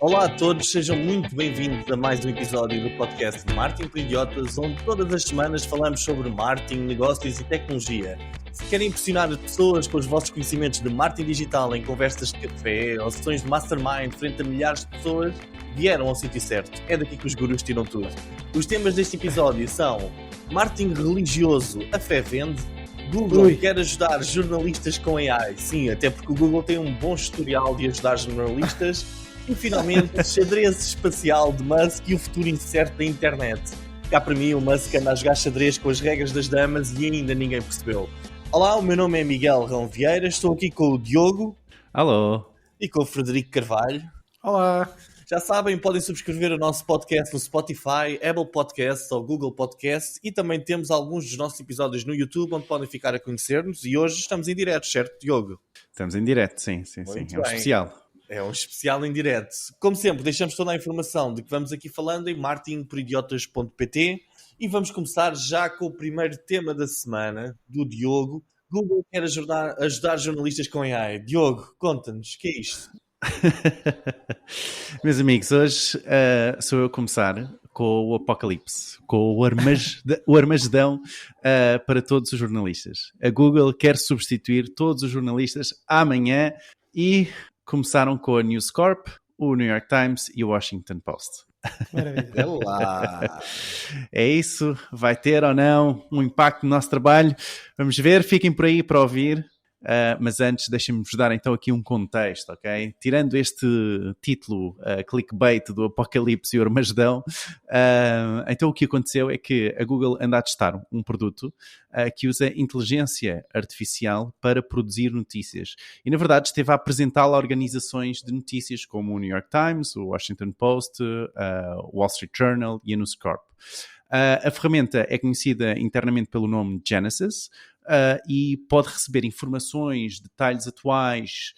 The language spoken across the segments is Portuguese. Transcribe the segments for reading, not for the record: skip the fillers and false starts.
Olá a todos, sejam muito bem-vindos a mais um episódio do podcast Marketing para Idiotas, onde todas as semanas falamos sobre marketing, negócios e tecnologia. Se querem impressionar as pessoas com os vossos conhecimentos de marketing digital em conversas de café ou sessões de mastermind frente a milhares de pessoas, vieram ao sítio certo. É daqui que os gurus tiram tudo. Os temas deste episódio são marketing religioso, a fé vende, Google quer ajudar jornalistas com AI. Sim, até porque o Google tem um bom historial de ajudar jornalistas. E finalmente, xadrez espacial de Musk e o futuro incerto da internet. Cá para mim, o Musk anda a jogar xadrez com as regras das damas e ainda ninguém percebeu. Olá, o meu nome é Miguel Rão Vieira, estou aqui com o Diogo. Alô. E com o Frederico Carvalho. Olá. Já sabem, podem subscrever o nosso podcast no Spotify, Apple Podcasts ou Google Podcasts, e também temos alguns dos nossos episódios no YouTube onde podem ficar a conhecer-nos, e hoje estamos em direto, certo, Diogo? Estamos em direto, sim. É um especial. É um especial em direto. Como sempre, deixamos toda a informação de que vamos aqui falando em marketingporidiotas.pt e vamos começar já com o primeiro tema da semana, do Diogo. Google quer ajudar jornalistas com AI. Diogo, conta-nos, o que é isto? Meus amigos, hoje sou eu a começar com o apocalipse, com o Armagedão para todos os jornalistas. A Google quer substituir todos os jornalistas amanhã e começaram com a News Corp, o New York Times e o Washington Post. Maravilha. Lá. É isso? Vai ter ou não um impacto no nosso trabalho? Vamos ver, fiquem por aí para ouvir. Mas antes, deixem-me vos dar então aqui um contexto, ok? Tirando este título clickbait do Apocalipse e o Armagedão, então o que aconteceu é que a Google anda a testar um produto que usa inteligência artificial para produzir notícias. E na verdade esteve a apresentá-la a organizações de notícias como o New York Times, o Washington Post, o Wall Street Journal e a News Corp. A ferramenta é conhecida internamente pelo nome Genesis e pode receber informações, detalhes atuais,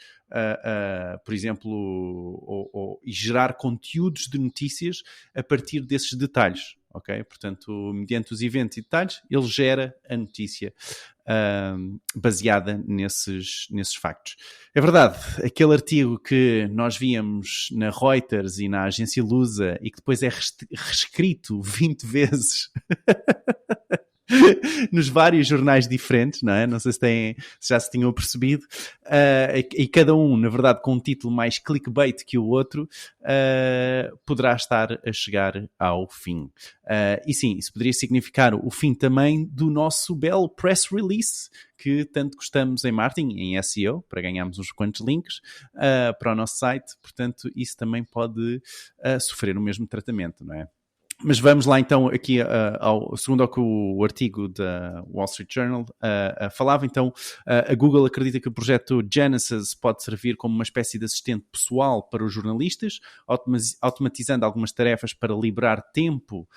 por exemplo, e gerar conteúdos de notícias a partir desses detalhes. Ok? Portanto, mediante os eventos e detalhes, ele gera a notícia baseada nesses factos. É verdade, aquele artigo que nós víamos na Reuters e na agência Lusa e que depois é reescrito 20 vezes nos vários jornais diferentes, não é? Não sei se já se tinham percebido, e cada um, na verdade, com um título mais clickbait que o outro, poderá estar a chegar ao fim. E sim, isso poderia significar o fim também do nosso belo press release, que tanto gostamos em marketing, em SEO, para ganharmos uns quantos links para o nosso site. Portanto, isso também pode sofrer o mesmo tratamento, não é? Mas vamos lá então aqui segundo ao que o artigo da Wall Street Journal falava. Então a Google acredita que o projeto Genesis pode servir como uma espécie de assistente pessoal para os jornalistas, automatizando algumas tarefas para libertar tempo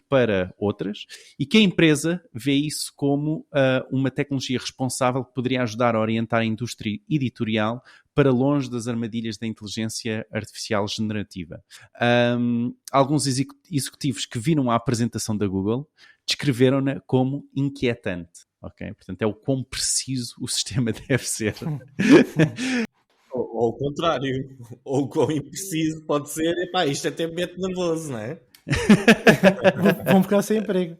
para outras, e que a empresa vê isso como uma tecnologia responsável que poderia ajudar a orientar a indústria editorial para longe das armadilhas da inteligência artificial generativa. Alguns executivos que viram a apresentação da Google descreveram-na como inquietante. Okay? Portanto, é o quão preciso o sistema deve ser. Ou ao contrário, ou o quão impreciso pode ser. Epá, isto até me mete nervoso, não é? Vão ficar sem emprego.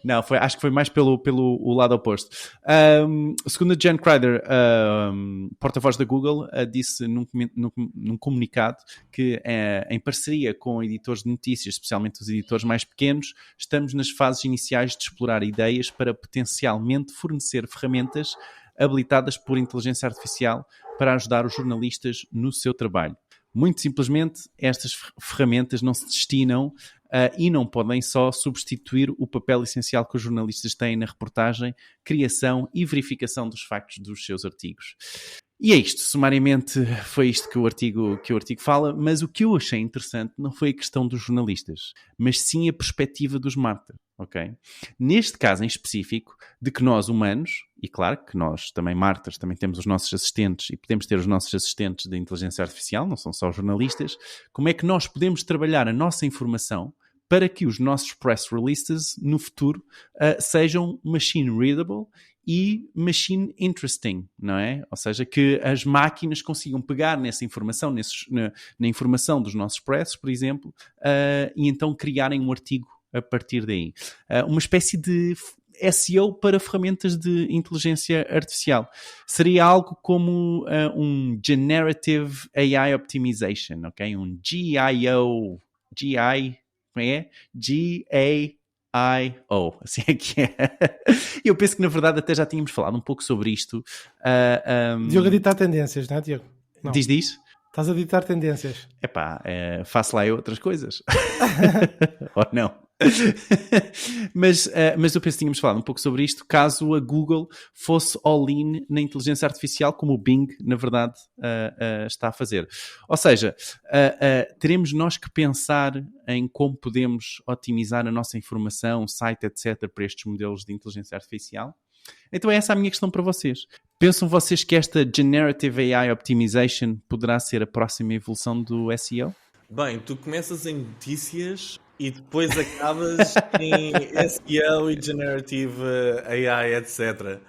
Não, acho que foi mais pelo lado oposto. Segundo a Jen Crider, porta-voz da Google, disse num comunicado que em parceria com editores de notícias, especialmente os editores mais pequenos, estamos nas fases iniciais de explorar ideias para potencialmente fornecer ferramentas habilitadas por inteligência artificial para ajudar os jornalistas no seu trabalho. Muito simplesmente, estas ferramentas não se destinam e não podem só substituir o papel essencial que os jornalistas têm na reportagem, criação e verificação dos factos dos seus artigos. E é isto, sumariamente foi isto que o artigo fala, mas o que eu achei interessante não foi a questão dos jornalistas, mas sim a perspectiva dos marketers, ok? Neste caso em específico, de que nós humanos, e claro que nós também marketers, também temos os nossos assistentes e podemos ter os nossos assistentes de inteligência artificial, não são só jornalistas, como é que nós podemos trabalhar a nossa informação para que os nossos press releases no futuro sejam machine readable e machine interesting, não é? Ou seja, que as máquinas consigam pegar nessa informação, na informação dos nossos presses, por exemplo, e então criarem um artigo a partir daí. Uma espécie de SEO para ferramentas de inteligência artificial. Seria algo como um Generative AI Optimization, ok? Um GIO, como é? GAIO, assim é que é. Eu penso que na verdade até já tínhamos falado um pouco sobre isto. Diogo a ditar tendências, não é, Diogo? Não. Diz? Estás a ditar tendências. Epá, faço lá eu outras coisas. Ou não? mas eu penso que tínhamos falado um pouco sobre isto caso a Google fosse all-in na inteligência artificial, como o Bing, na verdade, está a fazer. Ou seja, teremos nós que pensar em como podemos otimizar a nossa informação, site, etc., para estes modelos de inteligência artificial. Então é essa a minha questão para vocês. Pensam vocês que esta Generative AI Optimization poderá ser a próxima evolução do SEO? Bem, tu começas em notícias e depois acabas em SEO e Generative AI, etc.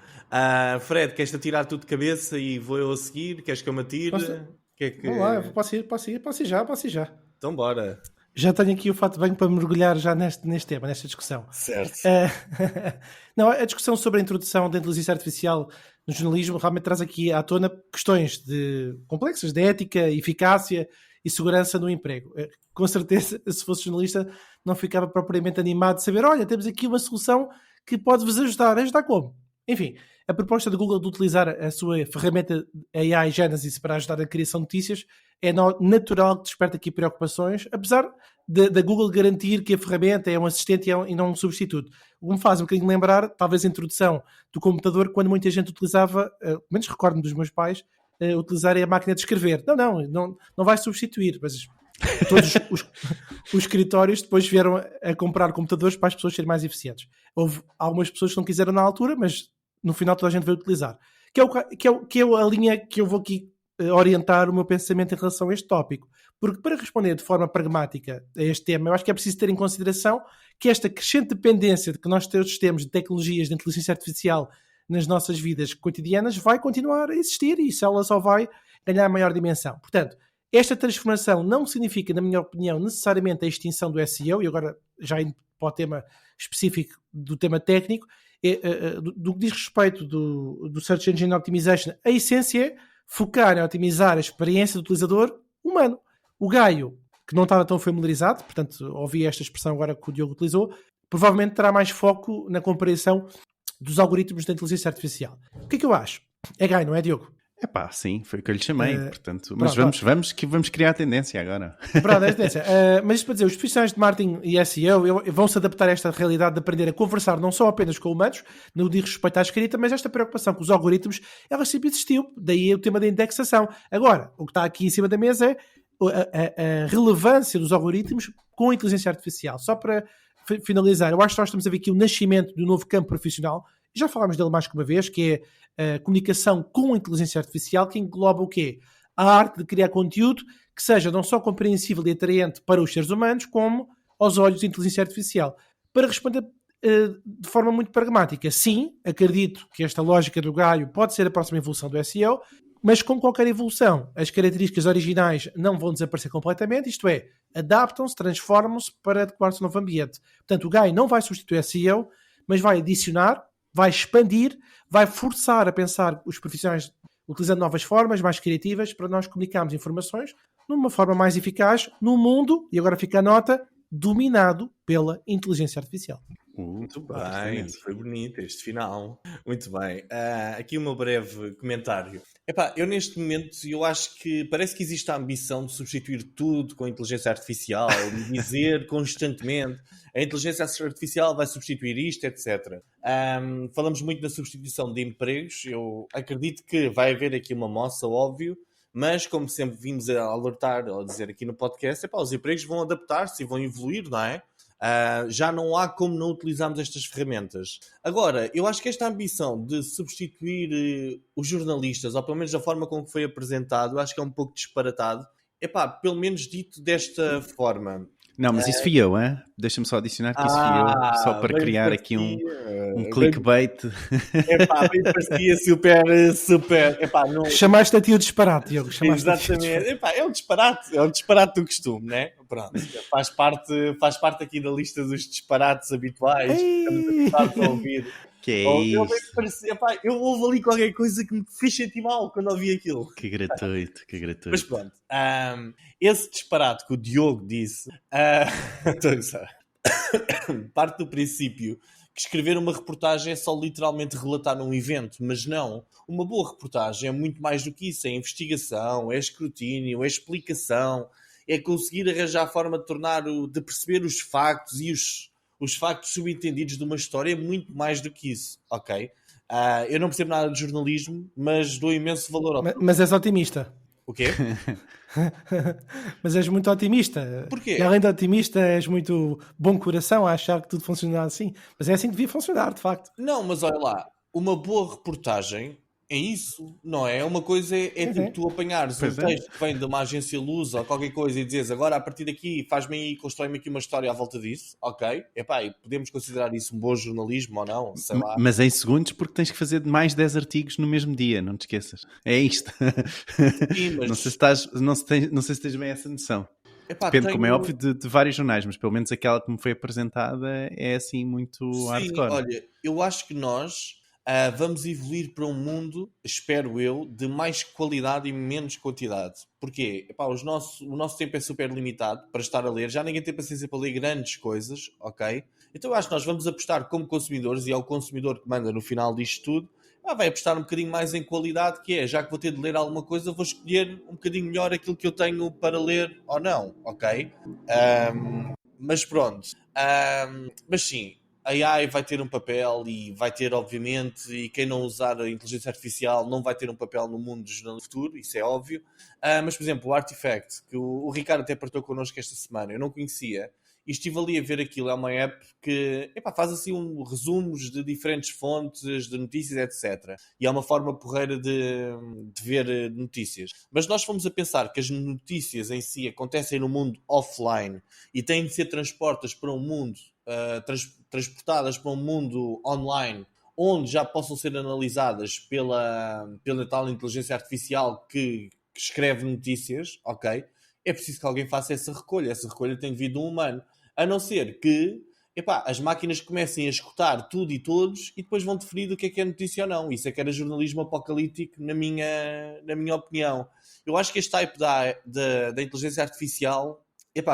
Fred, queres-te atirar tudo de cabeça e vou eu a seguir? Queres que eu me atire? Vamos lá, posso ir já. Então bora. Já tenho aqui o fato de banho para mergulhar já neste tema, nesta discussão. Certo. Não, a discussão sobre a introdução da inteligência artificial no jornalismo realmente traz aqui à tona questões complexas de ética, eficácia e segurança no emprego. Com certeza, se fosse jornalista, não ficava propriamente animado de saber, olha, temos aqui uma solução que pode-vos ajudar. Ajudar como? Enfim, a proposta da Google de utilizar a sua ferramenta AI Genesis para ajudar a criação de notícias é natural que desperta aqui preocupações, apesar da Google garantir que a ferramenta é um assistente e não um substituto. O que me faz um bocadinho lembrar, talvez, a introdução do computador, quando muita gente utilizava, pelo menos recordo-me dos meus pais, utilizarem a máquina de escrever. Não vai substituir, mas todos os escritórios depois vieram a comprar computadores para as pessoas serem mais eficientes. Houve algumas pessoas que não quiseram na altura, mas no final toda a gente veio utilizar. Que é a linha que eu vou aqui orientar o meu pensamento em relação a este tópico. Porque para responder de forma pragmática a este tema, eu acho que é preciso ter em consideração que esta crescente dependência de que nós todos temos de tecnologias de inteligência artificial nas nossas vidas cotidianas vai continuar a existir e ela só vai ganhar maior dimensão. Portanto, esta transformação não significa, na minha opinião, necessariamente a extinção do SEO, e agora já indo para o tema específico do tema técnico, do que diz respeito do Search Engine Optimization, a essência é focar em otimizar a experiência do utilizador humano. O Gaio, que não estava tão familiarizado, portanto, ouvi esta expressão agora que o Diogo utilizou, provavelmente terá mais foco na compreensão dos algoritmos da inteligência artificial. O que é que eu acho? É Gaio, não é, Diogo? Epá, sim, foi o que eu lhe chamei, portanto, mas vamos criar a tendência agora. Pronto, é a tendência. Mas isto para dizer, os profissionais de marketing e SEO vão-se adaptar a esta realidade de aprender a conversar não só apenas com humanos, no que diz respeito à escrita, mas esta preocupação com os algoritmos, ela sempre existiu, daí o tema da indexação. Agora, o que está aqui em cima da mesa é a relevância dos algoritmos com a inteligência artificial. Só para finalizar, eu acho que nós estamos a ver aqui o nascimento de um novo campo profissional, já falámos dele mais que uma vez, que é a comunicação com a inteligência artificial, que engloba o quê? A arte de criar conteúdo que seja não só compreensível e atraente para os seres humanos, como aos olhos da inteligência artificial. Para responder de forma muito pragmática, sim, acredito que esta lógica do Gaio pode ser a próxima evolução do SEO, mas como qualquer evolução, as características originais não vão desaparecer completamente, isto é, adaptam-se, transformam-se para adequar-se ao novo ambiente. Portanto, o Gaio não vai substituir o SEO, mas vai adicionar, vai expandir, vai forçar a pensar os profissionais utilizando novas formas, mais criativas, para nós comunicarmos informações numa forma mais eficaz no mundo, e agora fica a nota, dominado pela inteligência artificial. Muito bem, foi bonito este final. Muito bem. Aqui o meu breve comentário. Epá, eu neste momento, eu acho que parece que existe a ambição de substituir tudo com a inteligência artificial, de dizer constantemente a inteligência artificial vai substituir isto, etc. Falamos muito da substituição de empregos. Eu acredito que vai haver aqui uma moça, óbvio, mas como sempre vimos a alertar, ou a dizer aqui no podcast, epá, os empregos vão adaptar-se e vão evoluir, não é? Já não há como não utilizarmos estas ferramentas. Agora, eu acho que esta ambição de substituir os jornalistas, ou pelo menos da forma como foi apresentado, eu acho que é um pouco disparatado. Epá, pelo menos dito desta forma. Não, mas isso fui eu, hein? Deixa-me só adicionar que isso fui eu, só para bem criar aqui parecia, um clickbait. bem parecia super, não... Chamaste a ti o disparate, Diogo. Exatamente, é um disparate do costume, né? Pronto, faz parte aqui da lista dos disparates habituais que estamos habituados a ouvir. Que é isso? Eu houve ali qualquer coisa que me fez sentir mal quando ouvi aquilo. Que gratuito. Mas pronto, esse disparate que o Diogo disse, estou a gostar. Parte do princípio que escrever uma reportagem é só literalmente relatar um evento, mas não. Uma boa reportagem é muito mais do que isso. É investigação, é escrutínio, é explicação, é conseguir arranjar a forma de perceber os factos e os factos subentendidos de uma história. É muito mais do que isso, ok? Eu não percebo nada de jornalismo, mas dou imenso valor ao... Mas és otimista. O quê? Mas és muito otimista. Porquê? E além de otimista, és muito bom coração a achar que tudo funciona assim. Mas é assim que devia funcionar, de facto. Não, mas olha lá, uma boa reportagem é isso, não é? Uma coisa é tipo tu apanhares um texto que vem de uma agência lusa ou qualquer coisa e dizes agora a partir daqui constrói-me aqui uma história à volta disso, ok? Epá, e podemos considerar isso um bom jornalismo ou não, sei lá. Mas em segundos, porque tens que fazer mais 10 artigos no mesmo dia, não te esqueças. É isto. Sim, mas... não sei se tens bem essa noção. Epá, depende, como é óbvio, de vários jornais, mas pelo menos aquela que me foi apresentada é assim muito hardcore. Olha, eu acho que nós vamos evoluir para um mundo, espero eu, de mais qualidade e menos quantidade. Porquê? Epá, o nosso tempo é super limitado para estar a ler. Já ninguém tem paciência para ler grandes coisas, ok? Então eu acho que nós vamos apostar como consumidores, e é o consumidor que manda no final disto tudo, vai apostar um bocadinho mais em qualidade, que é, já que vou ter de ler alguma coisa, vou escolher um bocadinho melhor aquilo que eu tenho para ler ou não, ok? Mas pronto. Mas sim, a AI vai ter um papel e vai ter, obviamente, e quem não usar a inteligência artificial não vai ter um papel no mundo do jornalismo futuro, isso é óbvio. Mas, por exemplo, o Artifact, que o Ricardo até partilhou connosco esta semana, eu não conhecia, e estive ali a ver aquilo. É uma app que faz assim resumos de diferentes fontes de notícias, etc. E é uma forma porreira de ver notícias. Mas nós fomos a pensar que as notícias em si acontecem no mundo offline e têm de ser transportadas para um mundo transportadas para um mundo online, onde já possam ser analisadas pela tal inteligência artificial que escreve notícias, ok? É preciso que alguém faça essa recolha. Essa recolha tem de vir de um humano. A não ser que as máquinas comecem a escutar tudo e todos e depois vão definir do que é notícia ou não. Isso é que era jornalismo apocalíptico, na minha opinião. Eu acho que este type da inteligência artificial,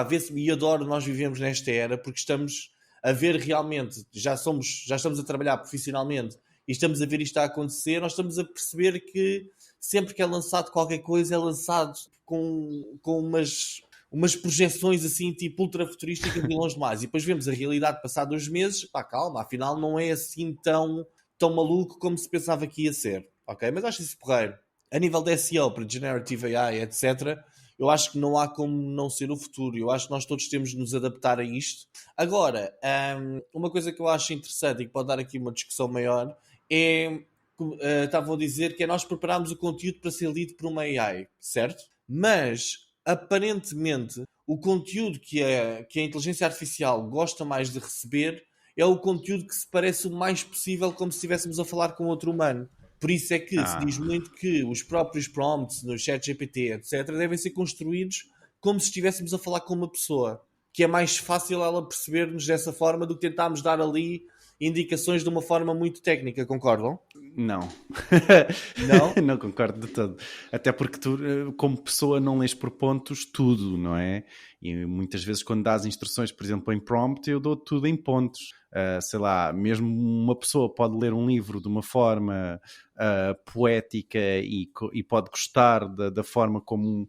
vê-se, e adoro, nós vivemos nesta era, porque estamos a ver realmente, já estamos a trabalhar profissionalmente e estamos a ver isto a acontecer. Nós estamos a perceber que sempre que é lançado qualquer coisa, é lançado com umas projeções assim, tipo ultra futurísticas e longe demais. E depois vemos a realidade passado uns meses, calma, afinal não é assim tão maluco como se pensava que ia ser, ok? Mas acho isso porreiro. A nível de SEO, para Generative AI, etc., eu acho que não há como não ser o futuro. Eu acho que nós todos temos de nos adaptar a isto. Agora, uma coisa que eu acho interessante e que pode dar aqui uma discussão maior é, estavam a dizer, que é nós prepararmos o conteúdo para ser lido por uma AI, certo? Mas, aparentemente, o conteúdo que a inteligência artificial gosta mais de receber é o conteúdo que se parece o mais possível como se estivéssemos a falar com outro humano. Por isso é que se diz muito que os próprios prompts no ChatGPT, etc., devem ser construídos como se estivéssemos a falar com uma pessoa. Que é mais fácil ela perceber-nos dessa forma do que tentarmos dar ali indicações de uma forma muito técnica, concordam? Não. Não? Não concordo de todo. Até porque tu, como pessoa, não lês por pontos tudo, não é? E muitas vezes quando dás instruções, por exemplo, em prompt, eu dou tudo em pontos. Sei lá, mesmo uma pessoa pode ler um livro de uma forma poética e pode gostar da forma como...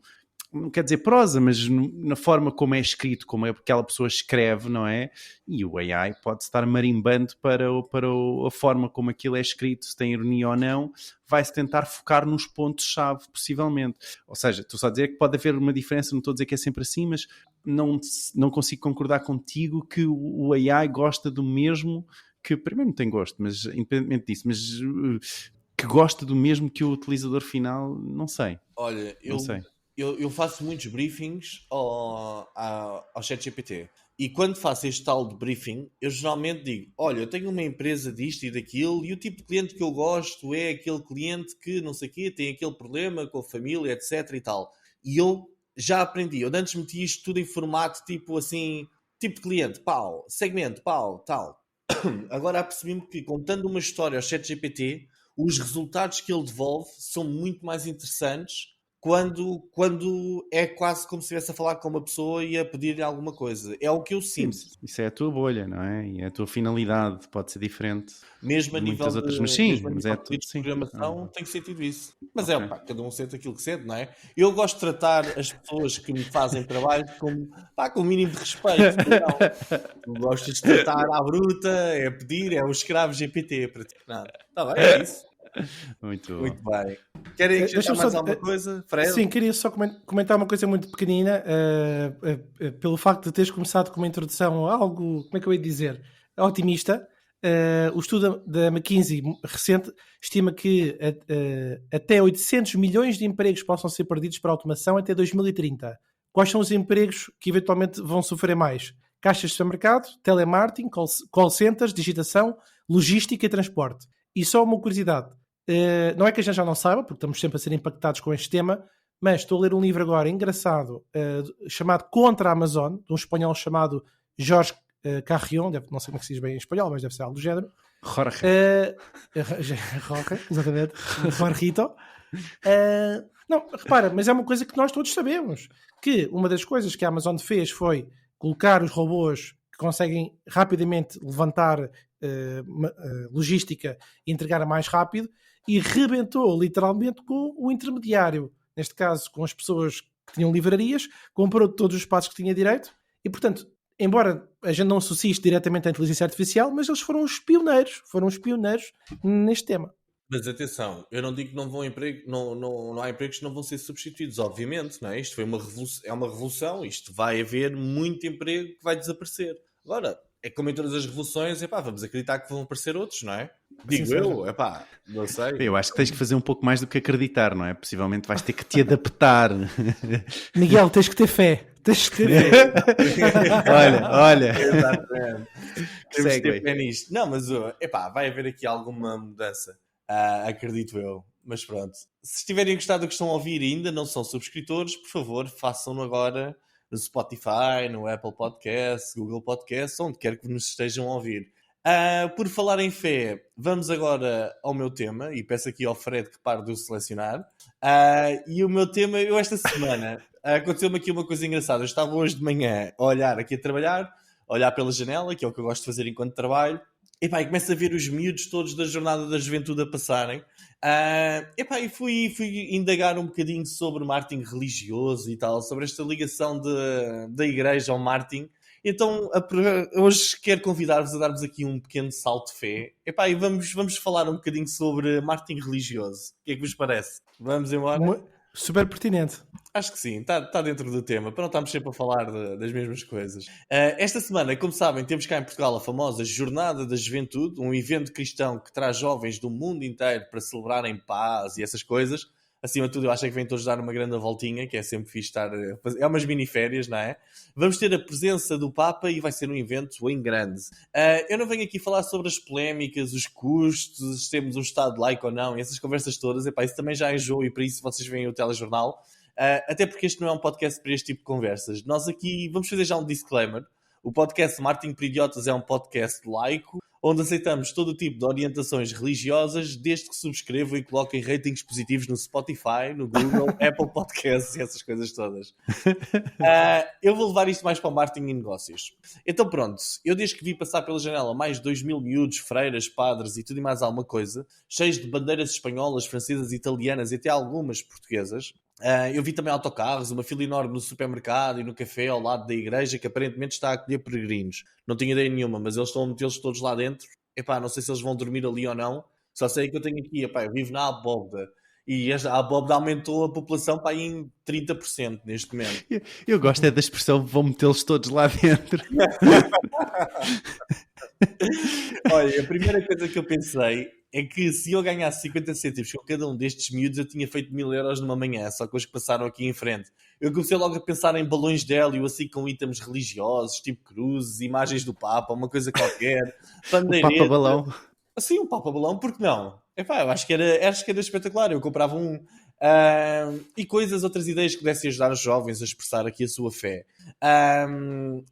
Não quer dizer prosa, mas na forma como é escrito, como é aquela pessoa escreve, não é? E o AI pode estar marimbando para a forma como aquilo é escrito, se tem ironia ou não, vai-se tentar focar nos pontos-chave, possivelmente. Ou seja, estou só a dizer que pode haver uma diferença, não estou a dizer que é sempre assim, mas não consigo concordar contigo que o AI gosta do mesmo, que primeiro não tem gosto, mas independentemente disso, mas que gosta do mesmo que o utilizador final, não sei. Olha, não sei. eu faço muitos briefings ao ChatGPT. E quando faço este tal de briefing, eu geralmente digo, olha, eu tenho uma empresa disto e daquilo, e o tipo de cliente que eu gosto é aquele cliente que, não sei o quê, tem aquele problema com a família, etc e tal. E eu já aprendi, eu antes meti isto tudo em formato tipo assim, tipo de cliente, pau, segmento, pau, tal. Agora apercebi-me que, contando uma história ao ChatGPT, os resultados que ele devolve são muito mais interessantes quando é quase como se estivesse a falar com uma pessoa e a pedir-lhe alguma coisa. É o que eu Sim, sinto. isso é a tua bolha, não é? E a tua finalidade pode ser diferente Mesmo a de nível muitas outras, mas de, sim, mesmo a mas nível é de tudo, pedidos de sim. programação, tenho sentido isso. Mas Ok. pá, cada um sente aquilo que sente, não é? Eu gosto de tratar as pessoas que me fazem trabalho com o mínimo de respeito. Não gosto de tratar à bruta, é pedir, é o escravo GPT, para ti nada. Está bem, é isso. Muito bom. Muito bem. Querem acrescentar Deixa-me só. mais alguma coisa, Fred? Sim, queria só comentar uma coisa muito pequenina, pelo facto de teres começado com uma introdução a algo, como é que eu ia dizer, otimista. O estudo da McKinsey recente estima que até 800 milhões de empregos possam ser perdidos para a automação até 2030. Quais são os empregos que eventualmente vão sofrer mais? Caixas de supermercado, telemarketing, call centers, digitação, logística e transporte. E só uma curiosidade. Não é que a gente já não saiba, porque estamos sempre a ser impactados com este tema, mas estou a ler um livro agora engraçado chamado Contra a Amazon, de um espanhol chamado Jorge Carrion, não sei como é que se diz bem em espanhol, mas deve ser algo do género. Jorge. Jorge, exatamente. Jorgito. Não, repara, mas é uma coisa que nós todos sabemos, que uma das coisas que a Amazon fez foi colocar os robôs que conseguem rapidamente levantar logística e entregar a mais rápido, e rebentou literalmente com o intermediário, neste caso com as pessoas que tinham livrarias, comprou todos os espaços que tinha direito e, portanto, embora a gente não associe isto diretamente à inteligência artificial, mas eles foram os pioneiros neste tema. Mas atenção, eu não digo que não vão não há empregos que não vão ser substituídos, obviamente, não é? Isto foi é uma revolução, isto vai haver muito emprego que vai desaparecer. Agora, é como em todas as revoluções, vamos acreditar que vão aparecer outros, não é? Digo eu, não sei. Eu acho que tens que fazer um pouco mais do que acreditar, não é? Possivelmente vais ter que te adaptar. Miguel, tens que ter fé. Olha. Exatamente. Temos que ter pé nisto. Não, mas vai haver aqui alguma mudança. Acredito eu. Mas pronto. Se tiverem gostado do que estão a ouvir e ainda não são subscritores, por favor, façam-no agora no Spotify, no Apple Podcasts, Google Podcasts, onde quer que nos estejam a ouvir. Por falar em fé, vamos agora ao meu tema, e peço aqui ao Fred que pare de o selecionar. E o meu tema, esta semana, aconteceu-me aqui uma coisa engraçada. Eu estava hoje de manhã a olhar aqui a trabalhar, a olhar pela janela, que é o que eu gosto de fazer enquanto trabalho, e começo a ver os miúdos todos da Jornada da Juventude a passarem. E fui indagar um bocadinho sobre marketing religioso e tal, sobre esta ligação da igreja ao marketing. Então, hoje quero convidar-vos a darmos aqui um pequeno salto de fé. E vamos falar um bocadinho sobre marketing religioso. O que é que vos parece? Vamos embora? Super pertinente. Acho que sim, está dentro do tema, para não estarmos sempre a falar das mesmas coisas. Esta semana, como sabem, temos cá em Portugal a famosa Jornada da Juventude, um evento cristão que traz jovens do mundo inteiro para celebrarem paz e essas coisas. Acima de tudo, eu acho que vêm todos dar uma grande voltinha, que é sempre fixe estar... É umas mini-férias, não é? Vamos ter a presença do Papa e vai ser um evento em grande. Eu não venho aqui falar sobre as polémicas, os custos, se temos um Estado laico ou não, essas conversas todas. Isso também já enjoo e para isso vocês veem o telejornal. Até porque este não é um podcast para este tipo de conversas. Nós aqui vamos fazer já um disclaimer. O podcast Marketing para Idiotas é um podcast laico, onde aceitamos todo o tipo de orientações religiosas, desde que subscrevam e coloquem ratings positivos no Spotify, no Google, Apple Podcasts e essas coisas todas. Eu vou levar isto mais para o marketing e negócios. Então pronto, eu desde que vi passar pela janela mais de 2.000 miúdos, freiras, padres e tudo e mais alguma coisa, cheios de bandeiras espanholas, francesas, italianas e até algumas portuguesas. Eu vi também autocarros, uma fila enorme no supermercado e no café ao lado da igreja que aparentemente está a acolher peregrinos. Não tinha ideia nenhuma, mas eles estão a metê-los todos lá dentro. Não sei se eles vão dormir ali ou não. Só sei que eu tenho aqui, eu vivo na Abóbora e a Abóbora aumentou a população em 30% neste momento. Eu gosto da expressão vão metê-los todos lá dentro. Olha, a primeira coisa que eu pensei é que se eu ganhasse 50 cêntimos com cada um destes miúdos, eu tinha feito 1000 € numa manhã, só que os que passaram aqui em frente. Eu comecei logo a pensar em balões de hélio, assim com itens religiosos, tipo cruzes, imagens do Papa, uma coisa qualquer, O Papa Balão. Assim, um Papa Balão, porque não? Epá, eu acho que era espetacular, eu comprava um. E coisas, outras ideias que pudessem ajudar os jovens a expressar aqui a sua fé.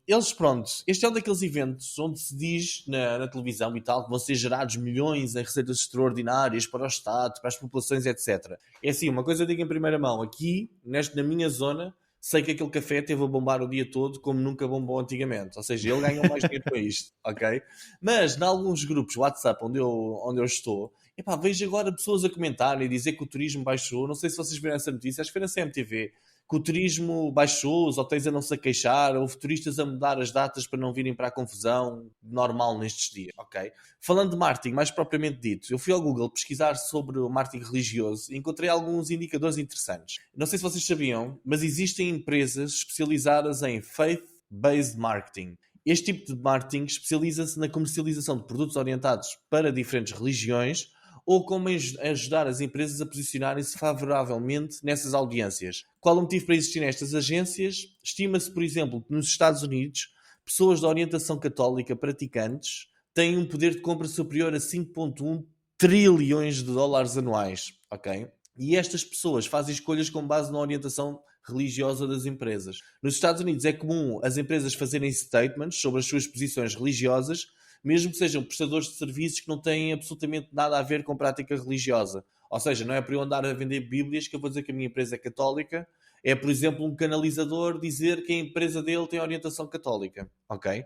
Eles, pronto, este é um daqueles eventos onde se diz na televisão e tal que vão ser gerados milhões em receitas extraordinárias para o Estado, para as populações, etc. É assim, uma coisa eu digo em primeira mão, aqui, na minha zona, sei que aquele café teve a bombar o dia todo como nunca bombou antigamente. Ou seja, ele ganhou mais dinheiro com isto, ok? Mas, em alguns grupos WhatsApp onde eu estou, epá, vejo agora pessoas a comentar e dizer que o turismo baixou. Não sei se vocês viram essa notícia, acho que foi na CMTV, que o turismo baixou, os hotéis a não se a queixar, houve turistas a mudar as datas para não virem para a confusão normal nestes dias, ok? Falando de marketing, mais propriamente dito, eu fui ao Google pesquisar sobre o marketing religioso e encontrei alguns indicadores interessantes. Não sei se vocês sabiam, mas existem empresas especializadas em faith-based marketing. Este tipo de marketing especializa-se na comercialização de produtos orientados para diferentes religiões ou como ajudar as empresas a posicionarem-se favoravelmente nessas audiências. Qual o motivo para existirem estas agências? Estima-se, por exemplo, que nos Estados Unidos, pessoas de orientação católica praticantes têm um poder de compra superior a 5,1 trilhões de dólares anuais, ok? E estas pessoas fazem escolhas com base na orientação religiosa das empresas. Nos Estados Unidos é comum as empresas fazerem statements sobre as suas posições religiosas, mesmo que sejam prestadores de serviços que não têm absolutamente nada a ver com prática religiosa. Ou seja, não é para eu andar a vender bíblias que eu vou dizer que a minha empresa é católica. É, por exemplo, um canalizador dizer que a empresa dele tem orientação católica. Ok?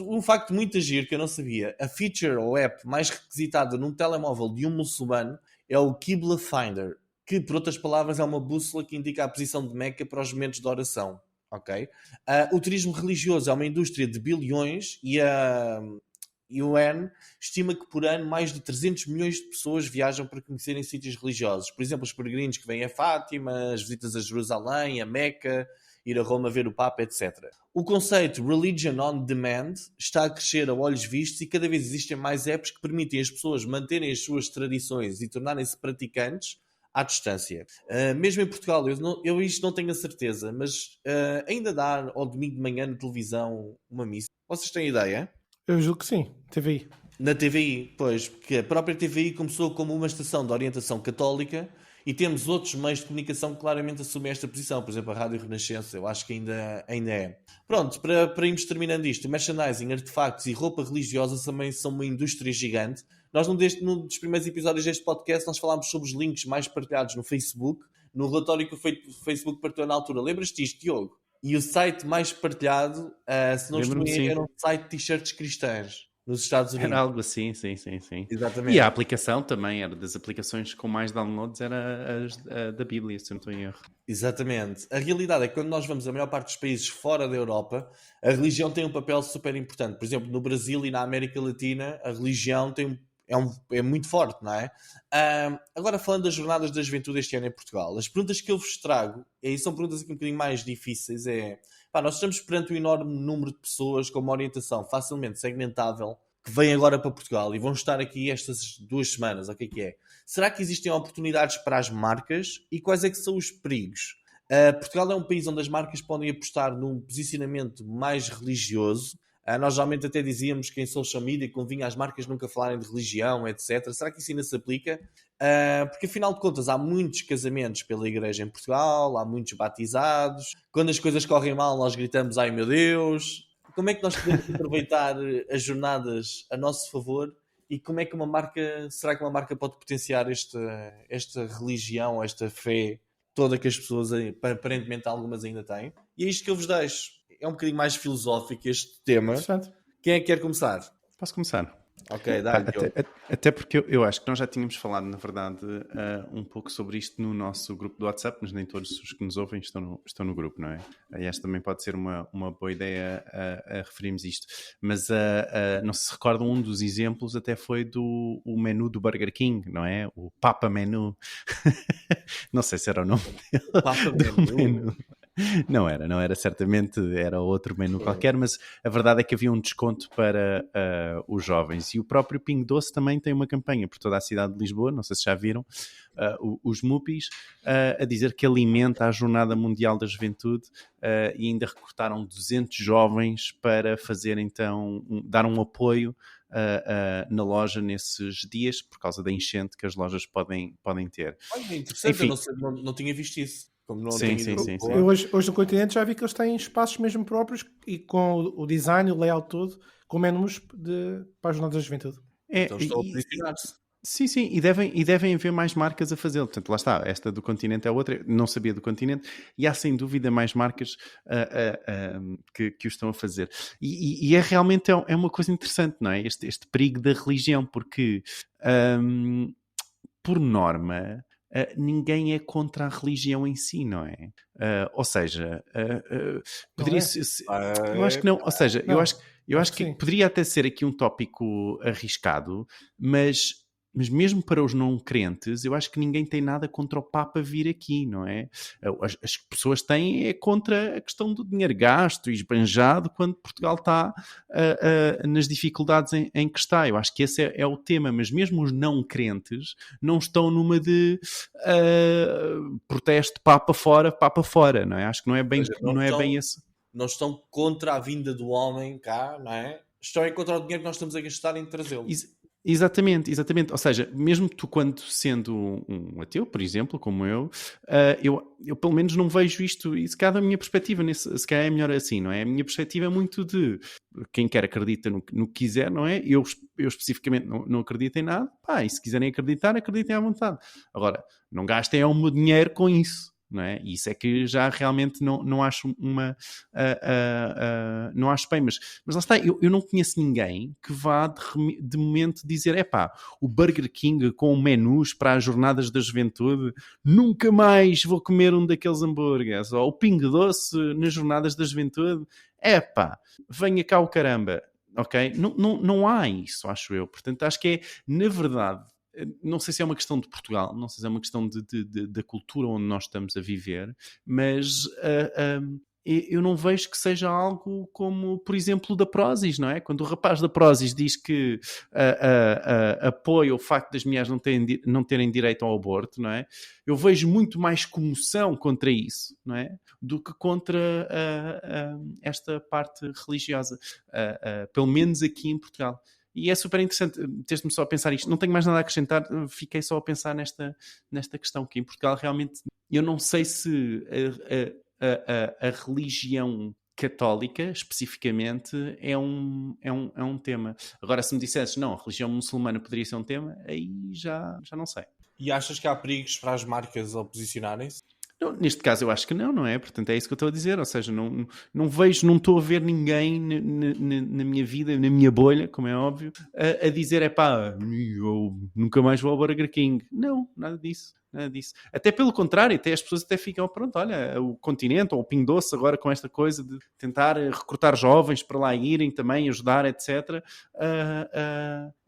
Um facto muito giro que eu não sabia. A feature ou app mais requisitada num telemóvel de um muçulmano é o Qibla Finder, que, por outras palavras, é uma bússola que indica a posição de Meca para os momentos de oração. Ok? O turismo religioso é uma indústria de bilhões e a UN estima que por ano mais de 300 milhões de pessoas viajam para conhecerem sítios religiosos. Por exemplo, os peregrinos que vêm a Fátima, as visitas a Jerusalém, a Meca, ir a Roma ver o Papa, etc. O conceito Religion on Demand está a crescer a olhos vistos e cada vez existem mais apps que permitem as pessoas manterem as suas tradições e tornarem-se praticantes à distância. Mesmo em Portugal, eu isto não tenho a certeza, mas ainda dá ao domingo de manhã na televisão uma missa. Vocês têm ideia? Eu julgo que sim, TVI. Na TVI, pois, porque a própria TVI começou como uma estação de orientação católica e temos outros meios de comunicação que claramente assumem esta posição. Por exemplo, a Rádio Renascença, eu acho que ainda é. Pronto, para irmos terminando isto, merchandising, artefactos e roupa religiosa também são uma indústria gigante. Num dos primeiros episódios deste podcast, nós falámos sobre os links mais partilhados no Facebook, no relatório que o Facebook partilhou na altura. Lembras-te disto, Diogo? E o site mais partilhado, se não estou bem, era um site de t-shirts cristãs nos Estados Unidos. Era algo assim, sim. Exatamente. E a aplicação também era das aplicações com mais downloads, era a da Bíblia, se não estou em erro. Exatamente. A realidade é que quando nós vamos a maior parte dos países fora da Europa, a religião tem um papel super importante. Por exemplo, no Brasil e na América Latina, a religião é muito forte, não é? Agora, falando das jornadas da juventude este ano em Portugal, as perguntas que eu vos trago, e são perguntas aqui um bocadinho mais difíceis, nós estamos perante um enorme número de pessoas com uma orientação facilmente segmentável que vêm agora para Portugal e vão estar aqui estas 2 semanas, o que é? Será que existem oportunidades para as marcas e quais é que são os perigos? Portugal é um país onde as marcas podem apostar num posicionamento mais religioso. Nós geralmente até dizíamos que em social media convinha às marcas nunca falarem de religião, etc. Será que isso ainda se aplica? Porque afinal de contas há muitos casamentos pela igreja em Portugal, há muitos batizados. Quando as coisas correm mal nós gritamos ai meu Deus. Como é que nós podemos aproveitar as jornadas a nosso favor e como é que será que uma marca pode potenciar esta religião, esta fé toda que as pessoas aparentemente algumas ainda têm? E é isto que eu vos deixo. É um bocadinho mais filosófico este tema. Quem é que quer começar? Posso começar? Ok, dá. Até porque eu acho que nós já tínhamos falado, na verdade, um pouco sobre isto no nosso grupo do WhatsApp, mas nem todos os que nos ouvem estão no grupo, não é? E esta também pode ser uma boa ideia a referirmos isto. Mas não se recordam, um dos exemplos até foi o menu do Burger King, não é? O Papa Menu. Não sei se era o nome dele. Papa do menu. Não era certamente, era outro menu qualquer, mas a verdade é que havia um desconto para os jovens. E o próprio Pingo Doce também tem uma campanha por toda a cidade de Lisboa, não sei se já viram, os Mupis, a dizer que alimenta a Jornada Mundial da Juventude, e ainda recrutaram 200 jovens para fazer então, dar um apoio na loja nesses dias, por causa da enchente que as lojas podem ter. Olha, interessante, Enfim. eu não tinha visto isso. Como não Sim, tinha sim. Eu hoje no Continente já vi que eles têm espaços mesmo próprios e com o design, o layout todo, com menus para as jornadas da juventude. Então estão a posicionar-se. Sim, e devem haver mais marcas a fazê-lo. Portanto, lá está, esta do Continente é outra, não sabia do Continente, e há sem dúvida mais marcas que o estão a fazer. E é realmente é uma coisa interessante, não é? Este perigo da religião, porque por norma ninguém é contra a religião em si, não é? Ou seja, poderia ser... Eu acho que não, ou seja, Não. eu acho que Sim. poderia até ser aqui um tópico arriscado, mas mesmo para os não crentes, eu acho que ninguém tem nada contra o Papa vir aqui, não é? As pessoas têm contra a questão do dinheiro gasto e esbanjado quando Portugal está nas dificuldades em que está. Eu acho que esse é o tema, mas mesmo os não crentes não estão numa de protesto Papa fora, não é? Acho que não é bem, bem esse. Não estão contra a vinda do homem cá, não é? Estão contra o dinheiro que nós estamos a gastar em trazê-lo. Exatamente. Ou seja, mesmo tu, quando sendo um ateu, por exemplo, como eu pelo menos não vejo isto, e se calhar da minha perspectiva, se calhar é melhor assim, não é? A minha perspectiva é muito de quem quer acredita no que quiser, não é? Eu especificamente não acredito em nada, e se quiserem acreditar, acreditem à vontade. Agora, não gastem o meu dinheiro com isso. Não é? E isso é que já realmente não acho não acho bem, mas lá está, eu não conheço ninguém que vá de momento dizer, o Burger King com menus para as jornadas da juventude, nunca mais vou comer um daqueles hambúrgueres, ou o Pingo Doce nas jornadas da juventude, venha cá o caramba, ok? Não há isso, acho eu. Portanto, acho que é, na verdade, não sei se é uma questão de Portugal, não sei se é uma questão da cultura onde nós estamos a viver, mas eu não vejo que seja algo como, por exemplo, da Prozis, não é? Quando o rapaz da Prozis diz que apoia o facto das mulheres não terem direito ao aborto, não é? Eu vejo muito mais comoção contra isso, não é? Do que contra esta parte religiosa, pelo menos aqui em Portugal. E é super interessante ter-me só a pensar isto. Não tenho mais nada a acrescentar, fiquei só a pensar nesta questão, que em Portugal realmente, eu não sei se a religião católica, especificamente, é um tema. Agora, se me dissesses, não, a religião muçulmana poderia ser um tema, aí já não sei. E achas que há perigos para as marcas ao posicionarem-se? Não, neste caso eu acho que não é? Portanto é isso que eu estou a dizer, ou seja, não vejo, não estou a ver ninguém na minha vida, na minha bolha, como é óbvio, a dizer, eu nunca mais vou ao Burger King. Não, nada disso. Até pelo contrário, até as pessoas até ficam, pronto, olha, o Continente ou o Pingo Doce agora com esta coisa de tentar recrutar jovens para lá irem também, ajudar, etc.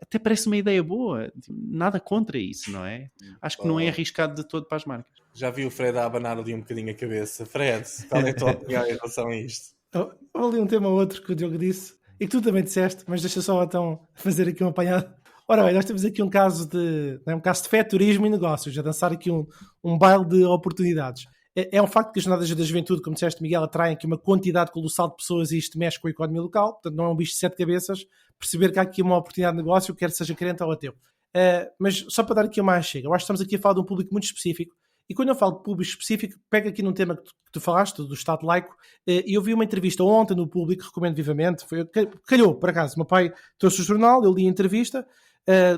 Até parece uma ideia boa, nada contra isso, não é? Acho que não é arriscado de todo para as marcas. Já vi o Fred a abanar ali um bocadinho a cabeça. Fred, qual é a tua opinião em relação a isto? Houve ali um tema ou outro que o Diogo disse e que tu também disseste, mas deixa só então fazer aqui um apanhado. Ora bem, nós temos aqui um caso de fé, turismo e negócios, a dançar aqui um baile de oportunidades. É um facto que as jornadas da juventude, como disseste, Miguel, atraem aqui uma quantidade colossal de pessoas e isto mexe com a economia local, portanto não é um bicho de 7 cabeças, perceber que há aqui uma oportunidade de negócio, quer seja crente ou ateu. Mas só para dar aqui uma chega, eu acho que estamos aqui a falar de um público muito específico, e quando eu falo de público específico, pega aqui num tema que tu falaste, do Estado laico, e eu vi uma entrevista ontem no Público, recomendo vivamente, calhou, por acaso, meu pai trouxe o jornal, eu li a entrevista,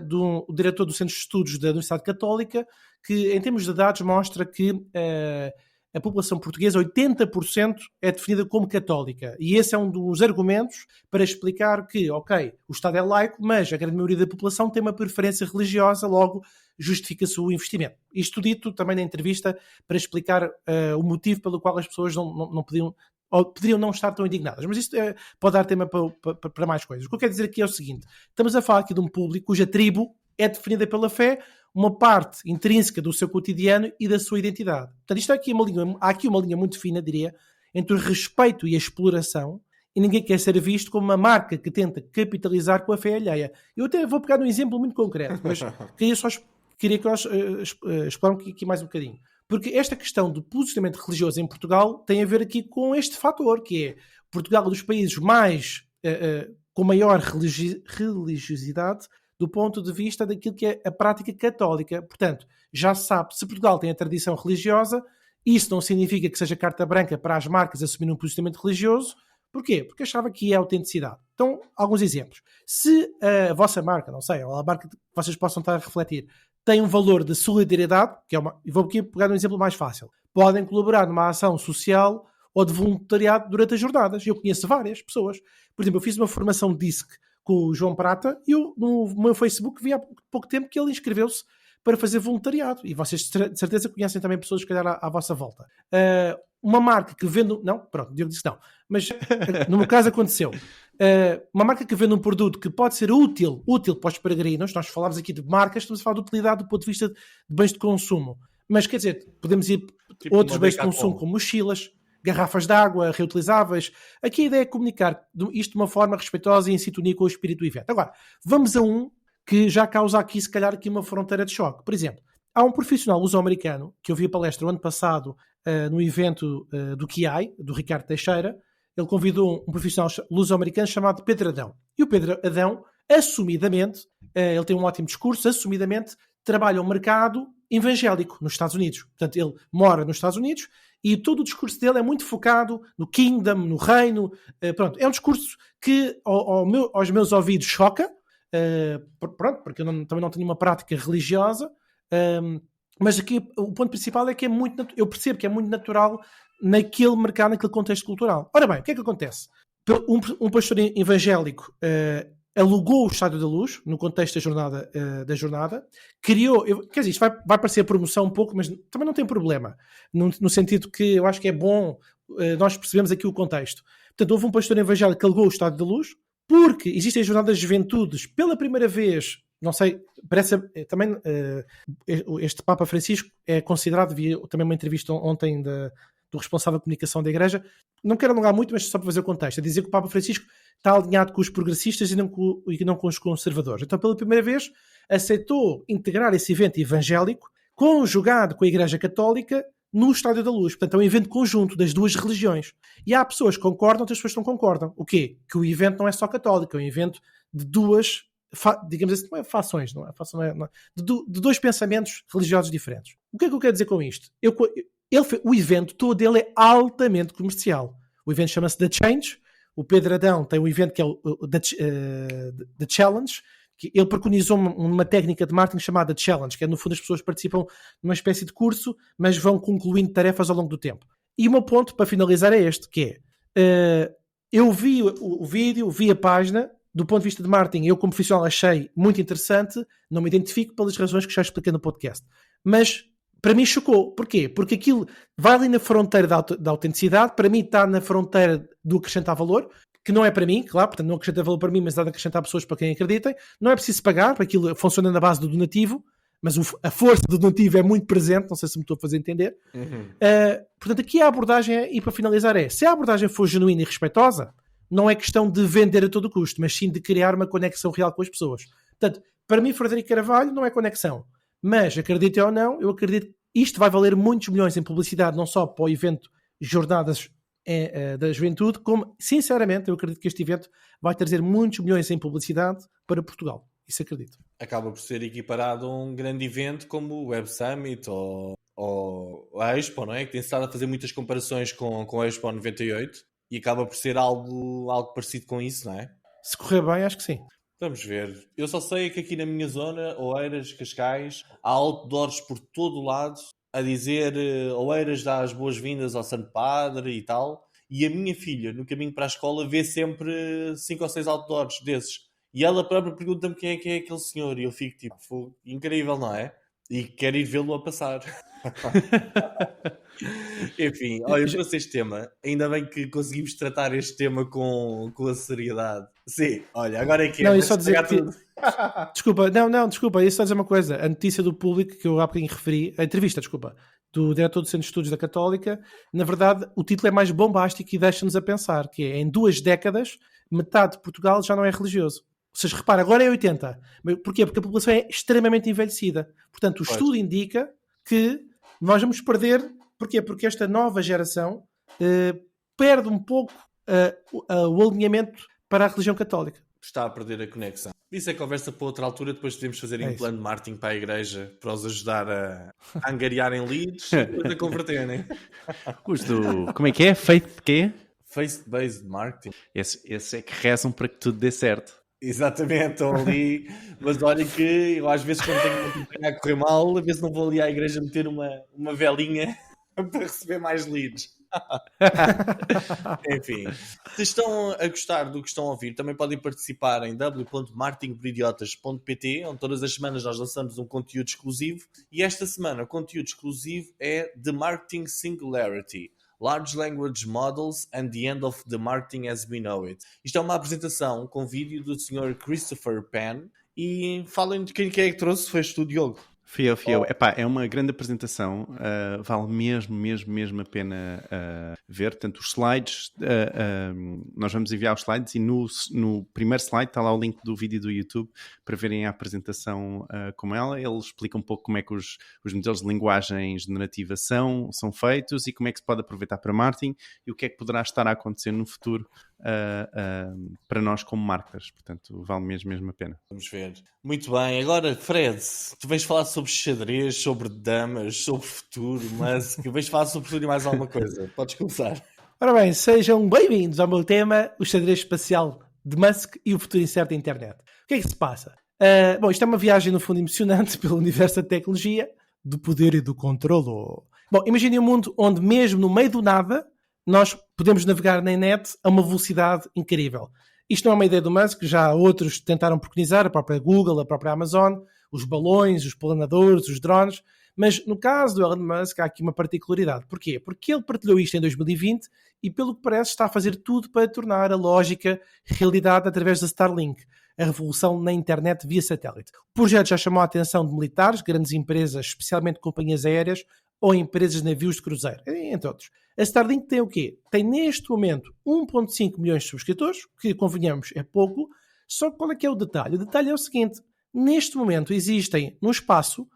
do diretor do Centro de Estudos da Universidade Católica, que em termos de dados mostra que a população portuguesa, 80% é definida como católica. E esse é um dos argumentos para explicar que, ok, o Estado é laico, mas a grande maioria da população tem uma preferência religiosa, logo justifica-se o investimento. Isto dito também na entrevista para explicar o motivo pelo qual as pessoas não podiam ou poderiam não estar tão indignadas. Mas isto pode dar tema para mais coisas. O que eu quero dizer aqui é o seguinte: estamos a falar aqui de um público cuja tribo é definida pela fé, uma parte intrínseca do seu cotidiano e da sua identidade. Portanto, isto há aqui uma linha muito fina, diria, entre o respeito e a exploração, e ninguém quer ser visto como uma marca que tenta capitalizar com a fé alheia. Eu até vou pegar um exemplo muito concreto, mas queria que nós exploramos aqui mais um bocadinho. Porque esta questão do posicionamento religioso em Portugal tem a ver aqui com este fator, que é Portugal é um dos países com maior religiosidade do ponto de vista daquilo que é a prática católica. Portanto, já se sabe, se Portugal tem a tradição religiosa, isso não significa que seja carta branca para as marcas assumirem um posicionamento religioso. Porquê? Porque achava que é autenticidade. Então, alguns exemplos. Se a vossa marca, não sei, ou a marca que vocês possam estar a refletir, tem um valor de solidariedade, e vou aqui pegar um exemplo mais fácil, podem colaborar numa ação social ou de voluntariado durante as jornadas. Eu conheço várias pessoas. Por exemplo, eu fiz uma formação DISC com o João Prata e eu, no meu Facebook, vi há pouco tempo que ele inscreveu-se para fazer voluntariado. E vocês, de certeza, conhecem também pessoas, se calhar, à vossa volta. Uma marca que vende... Não, pronto, Diogo disse que não. Mas, no meu caso, aconteceu. Uma marca que vende um produto que pode ser útil para os peregrinos. Nós falámos aqui de marcas, estamos a falar de utilidade do ponto de vista de bens de consumo. Mas, quer dizer, podemos ir tipo outros bens de consumo, como mochilas, garrafas de água reutilizáveis. Aqui a ideia é comunicar isto de uma forma respeitosa e em sintonia com o espírito do evento. Agora, vamos a um que já causa aqui, se calhar, aqui uma fronteira de choque. Por exemplo, há um profissional luso-americano que eu vi a palestra o ano passado no evento do QI, do Ricardo Teixeira. Ele convidou um profissional luso-americano chamado Pedro Adão. E o Pedro Adão, assumidamente, ele tem um ótimo discurso, assumidamente trabalha um mercado evangélico nos Estados Unidos. Portanto, ele mora nos Estados Unidos e todo o discurso dele é muito focado no kingdom, no reino. Pronto, é um discurso que aos meus ouvidos choca. Pronto, porque eu também não tenho uma prática religiosa. Mas aqui o ponto principal é que eu percebo que é muito natural naquele mercado, naquele contexto cultural. Ora bem, o que é que acontece? Um pastor evangélico alugou o Estádio da Luz, no contexto da jornada, criou, quer dizer, isto vai parecer promoção um pouco, mas também não tem problema, no sentido que eu acho que é bom nós percebemos aqui o contexto. Portanto, houve um pastor evangélico que alugou o Estádio da Luz, porque existem as jornadas de juventudes, pela primeira vez, não sei, parece também este Papa Francisco é considerado, vi também uma entrevista ontem do responsável de comunicação da Igreja, não quero alongar muito, mas só para fazer o contexto, a dizer que o Papa Francisco está alinhado com os progressistas e não com os conservadores. Então, pela primeira vez, aceitou integrar esse evento evangélico, conjugado com a Igreja Católica, no Estádio da Luz. Portanto, é um evento conjunto das duas religiões. E há pessoas que concordam, outras pessoas que não concordam. O quê? Que o evento não é só católico, é um evento de duas, digamos assim, não é fações, de dois pensamentos religiosos diferentes. O que é que eu quero dizer com isto? O evento todo ele é altamente comercial. O evento chama-se The Change. O Pedro Adão tem um evento que é o The Challenge, que ele preconizou uma técnica de marketing chamada Challenge, que é, no fundo, as pessoas participam numa espécie de curso, mas vão concluindo tarefas ao longo do tempo. E o meu ponto, para finalizar, é este, que é, eu vi o vídeo, vi a página, do ponto de vista de marketing, eu como profissional achei muito interessante, não me identifico pelas razões que já expliquei no podcast. Mas, para mim, chocou. Porquê? Porque aquilo vai ali na fronteira da autenticidade, para mim está na fronteira do acrescentar valor, que não é para mim, claro, portanto não acrescenta valor para mim, mas dá de acrescentar pessoas para quem acreditem. Não é preciso pagar, porque aquilo funciona na base do donativo, mas a força do donativo é muito presente, não sei se me estou a fazer entender. Portanto, aqui a abordagem, e para finalizar, se a abordagem for genuína e respeitosa, não é questão de vender a todo custo, mas sim de criar uma conexão real com as pessoas. Portanto, para mim, Frederico Carvalho não é conexão, mas acreditem ou não, eu acredito que isto vai valer muitos milhões em publicidade, não só para o evento Jornadas da Juventude, como, sinceramente, eu acredito que este evento vai trazer muitos milhões em publicidade para Portugal. Isso acredito. Acaba por ser equiparado a um grande evento como o Web Summit ou a Expo, não é? Que tem estado a fazer muitas comparações com a Expo 98 e acaba por ser algo parecido com isso, não é? Se correr bem, acho que sim. Vamos ver. Eu só sei que aqui na minha zona, Oeiras, Cascais, há outdoors por todo o lado a dizer Oeiras dá as boas-vindas ao Santo Padre e tal. E a minha filha, no caminho para a escola, vê sempre 5 ou 6 outdoors desses. E ela própria pergunta-me quem é aquele senhor. E eu fico tipo, incrível, não é? E quero ir vê-lo a passar. Enfim, olha, eu trouxe este tema. Ainda bem que conseguimos tratar este tema com a seriedade. Sim, olha, agora é que Não, é. eu só dizer que... Tudo. Desculpa, eu só dizer uma coisa. A notícia do Público, que eu há bocadinho referi, a entrevista, do diretor do Centro de Estudos da Católica, na verdade, o título é mais bombástico e deixa-nos a pensar que em 2 décadas, metade de Portugal já não é religioso. Ou seja, repara, agora é 80. Porquê? Porque a população é extremamente envelhecida. Portanto, o estudo indica que nós vamos perder... Porquê? Porque esta nova geração perde um pouco o alinhamento para a religião católica. Está a perder a conexão. Isso é conversa para outra altura. Depois podemos fazer um plano de marketing para a igreja para os ajudar a angariarem leads e depois a converterem. Como é que é? Faith quê? Faith-based marketing. Esse é que rezam para que tudo dê certo. Exatamente, estão ali. Mas olhem que eu às vezes quando tenho uma campanha a correr mal, às vezes não vou ali à igreja meter uma velinha para receber mais leads. Enfim, se estão a gostar do que estão a ouvir, também podem participar em www.marketingporidiotas.pt, onde todas as semanas nós lançamos um conteúdo exclusivo, e esta semana o conteúdo exclusivo é The Marketing Singularity, Large Language Models and the End of the Marketing as We Know It. Isto é uma apresentação com vídeo do Sr. Christopher Penn, e falem de quem é que trouxe, foi o Diogo. Fiel. Epá, é uma grande apresentação, vale mesmo a pena ver. Portanto, os slides, nós vamos enviar os slides e no primeiro slide está lá o link do vídeo do YouTube para verem a apresentação como ela. Ele explica um pouco como é que os modelos de linguagem generativa são feitos e como é que se pode aproveitar para marketing e o que é que poderá estar a acontecer no futuro para nós como marketers. Portanto, vale mesmo a pena. Vamos ver. Muito bem. Agora, Fred, tu vais falar sobre xadrez, sobre damas, sobre futuro, mas que vais falar sobre tudo e mais alguma coisa. Podes começar. Ora bem, sejam bem-vindos ao meu tema, o xadrez espacial de Musk e o futuro incerto da internet. O que é que se passa? Bom, isto é uma viagem, no fundo, emocionante pelo universo da tecnologia, do poder e do controlo. Bom, imaginem um mundo onde, mesmo no meio do nada, nós podemos navegar na net a uma velocidade incrível. Isto não é uma ideia do Musk, já outros tentaram preconizar, a própria Google, a própria Amazon, os balões, os planadores, os drones, mas no caso do Elon Musk há aqui uma particularidade. Porquê? Porque ele partilhou isto em 2020 e, pelo que parece, está a fazer tudo para tornar a lógica realidade através da Starlink, a revolução na internet via satélite. O projeto já chamou a atenção de militares, grandes empresas, especialmente companhias aéreas ou empresas de navios de cruzeiro, entre outros. A Starlink tem o quê? Tem neste momento 1,5 milhões de subscritores, que convenhamos é pouco, só que qual é que é o detalhe? O detalhe é o seguinte, neste momento existem no espaço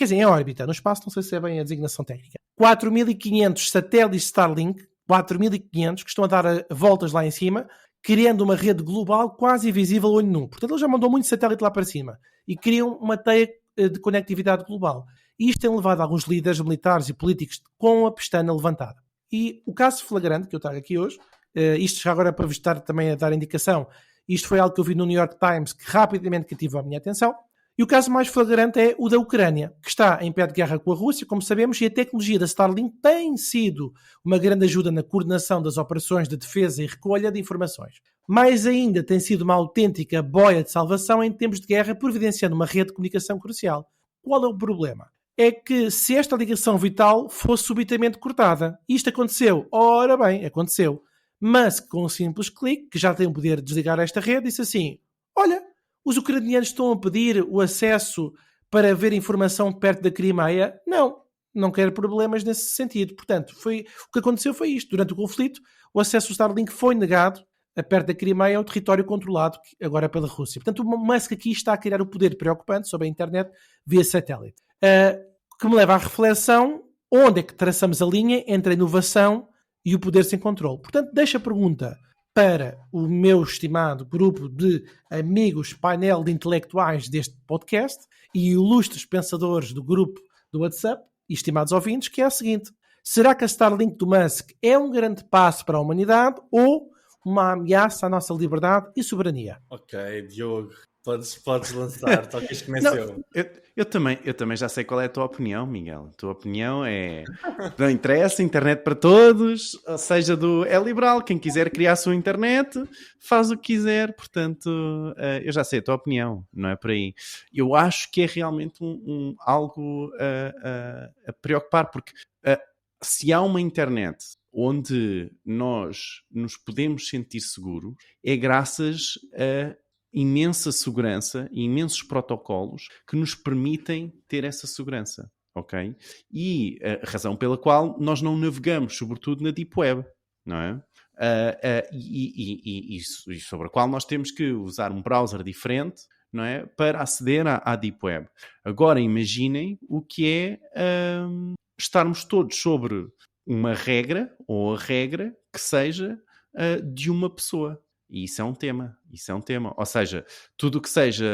em órbita, no espaço não sei se é bem a designação técnica, 4.500 satélites Starlink, 4.500 que estão a dar voltas lá em cima, criando uma rede global quase invisível ao olho nu. Portanto, ele já mandou muito satélite lá para cima e criam uma teia de conectividade global. E isto tem levado alguns líderes militares e políticos com a pestana levantada. E o caso flagrante que eu trago aqui hoje, isto já agora para vos estar também a dar indicação, isto foi algo que eu vi no New York Times que rapidamente cativou a minha atenção. E o caso mais flagrante é o da Ucrânia, que está em pé de guerra com a Rússia, como sabemos, e a tecnologia da Starlink tem sido uma grande ajuda na coordenação das operações de defesa e recolha de informações. Mais ainda, tem sido uma autêntica boia de salvação em tempos de guerra, providenciando uma rede de comunicação crucial. Qual é o problema? É que se esta ligação vital fosse subitamente cortada, isto aconteceu. Ora bem, aconteceu. Mas com um simples clique, que já tem o poder de desligar esta rede, disse assim, olha, os ucranianos estão a pedir o acesso para ver informação perto da Crimeia? Não quero problemas nesse sentido. Portanto, o que aconteceu foi isto. Durante o conflito, o acesso ao Starlink foi negado a perto da Crimeia, ao território controlado agora pela Rússia. Portanto, o Musk aqui está a criar o poder preocupante sobre a internet via satélite. Que me leva à reflexão, onde é que traçamos a linha entre a inovação e o poder sem controle? Portanto, deixo a pergunta para o meu estimado grupo de amigos, painel de intelectuais deste podcast e ilustres pensadores do grupo do WhatsApp e estimados ouvintes, que é a seguinte: será que a Starlink do Musk é um grande passo para a humanidade ou uma ameaça à nossa liberdade e soberania? Ok, Diogo, Podes lançar, só que comece eu. Eu também já sei qual é a tua opinião, Miguel. A tua opinião é: não interessa, internet para todos, ou seja, é liberal. Quem quiser criar a sua internet, faz o que quiser. Portanto, eu já sei a tua opinião, não é por aí. Eu acho que é realmente algo a preocupar, porque se há uma internet onde nós nos podemos sentir seguros, é graças a imensa segurança e imensos protocolos que nos permitem ter essa segurança, ok? E a razão pela qual nós não navegamos, sobretudo na Deep Web, não é? E sobre a qual nós temos que usar um browser diferente, não é? Para aceder à Deep Web. Agora imaginem o que é estarmos todos sobre uma regra, ou a regra que seja de uma pessoa. E isso é um tema. Ou seja, tudo o que seja,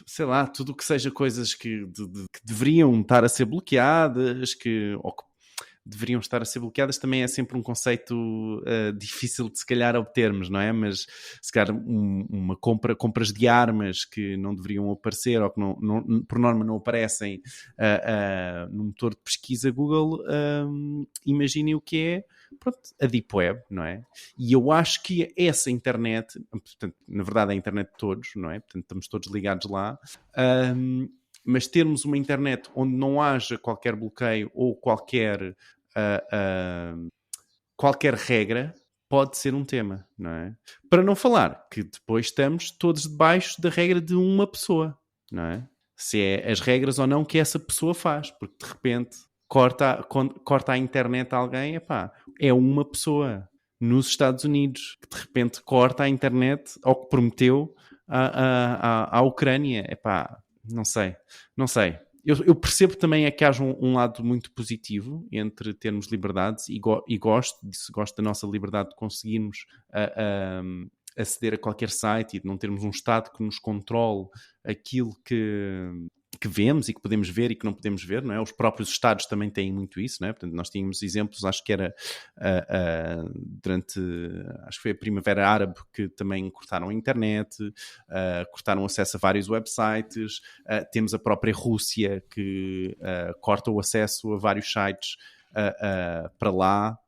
sei lá, tudo o que seja coisas que deveriam estar a ser bloqueadas, ou que deveriam estar a ser bloqueadas, também é sempre um conceito difícil de se calhar obtermos, não é? Mas se calhar compras de armas que não deveriam aparecer ou que por norma não aparecem no motor de pesquisa Google, imaginem o que é, pronto, a Deep Web, não é? E eu acho que essa internet, portanto, na verdade é a internet de todos, não é? Portanto, estamos todos ligados lá, mas termos uma internet onde não haja qualquer bloqueio ou qualquer regra pode ser um tema, não é? Para não falar que depois estamos todos debaixo da regra de uma pessoa, não é? Se é as regras ou não que essa pessoa faz, porque de repente corta a internet a alguém, é uma pessoa nos Estados Unidos que de repente corta a internet ao que prometeu à Ucrânia. Não sei. Eu percebo também que haja um lado muito positivo entre termos liberdades e gosto da nossa liberdade de conseguirmos aceder a qualquer site e de não termos um Estado que nos controle aquilo que vemos e que podemos ver e que não podemos ver, não é? Os próprios Estados também têm muito isso, não é? Portanto, nós tínhamos exemplos, acho que era acho que foi a Primavera Árabe que também cortaram a internet, cortaram o acesso a vários websites, temos a própria Rússia que corta o acesso a vários sites para lá,